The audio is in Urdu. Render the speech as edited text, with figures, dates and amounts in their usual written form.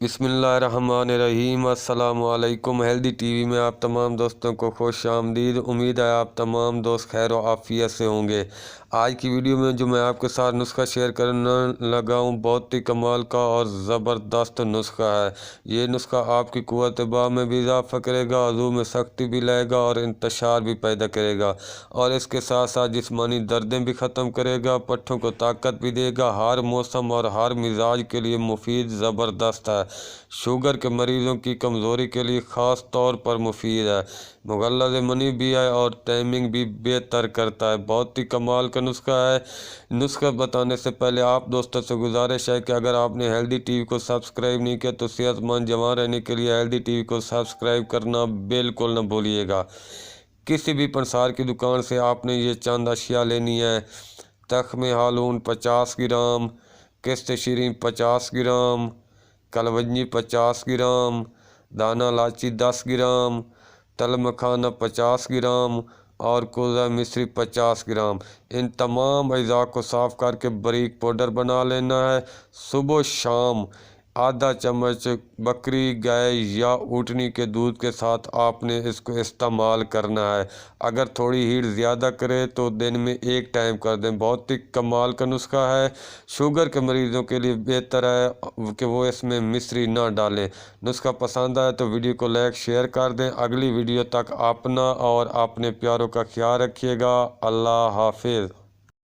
بسم اللہ الرحمن الرحیم۔ السلام علیکم۔ ہیلدی ٹی وی میں آپ تمام دوستوں کو خوش آمدید۔ امید ہے آپ تمام دوست خیر و عافیت سے ہوں گے۔ آج کی ویڈیو میں جو میں آپ کے ساتھ نسخہ شیئر کرنے لگا ہوں، بہت ہی کمال کا اور زبردست نسخہ ہے۔ یہ نسخہ آپ کی قوت باہ میں بھی اضافہ کرے گا، عضو میں سختی بھی لائے گا اور انتشار بھی پیدا کرے گا، اور اس کے ساتھ ساتھ جسمانی دردیں بھی ختم کرے گا، پٹھوں کو طاقت بھی دے گا۔ ہر موسم اور ہر مزاج کے لیے مفید زبردست ہے۔ شوگر کے مریضوں کی کمزوری کے لیے خاص طور پر مفید ہے۔ مغلظ منی بھی ہے اور ٹائمنگ بھی بہتر کرتا ہے۔ بہت ہی کمال کا نسخہ ہے۔ نسخہ بتانے سے پہلے آپ دوستوں سے گزارش ہے کہ اگر آپ نے ہیلدی ٹی وی کو سبسکرائب نہیں کیا تو صحت مند جوان رہنے کے لیے ہیلدی ٹی وی کو سبسکرائب کرنا بالکل نہ بھولیے گا۔ کسی بھی پنسار کی دکان سے آپ نے یہ چند اشیاء لینی ہے: تخم ہالون 50 گرام، قسط شیریں 50 گرام، کلونجی 50 گرام، دانہ الائچی 10 گرام، تل مکھانہ 50 گرام اور کوزہ مصری 50 گرام۔ ان تمام اجزاء کو صاف کر کے باریک پاؤڈر بنا لینا ہے۔ صبح و شام آدھا چمچ بکری، گائے یا اونٹنی کے دودھ کے ساتھ آپ نے اس کو استعمال کرنا ہے۔ اگر تھوڑی ہیٹ زیادہ کرے تو دن میں ایک ٹائم کر دیں۔ بہت ہی کمال کا نسخہ ہے۔ شوگر کے مریضوں کے لیے بہتر ہے کہ وہ اس میں مصری نہ ڈالیں۔ نسخہ پسند آئے تو ویڈیو کو لائک شیئر کر دیں۔ اگلی ویڈیو تک اپنا اور اپنے پیاروں کا خیال رکھیے گا۔ اللہ حافظ۔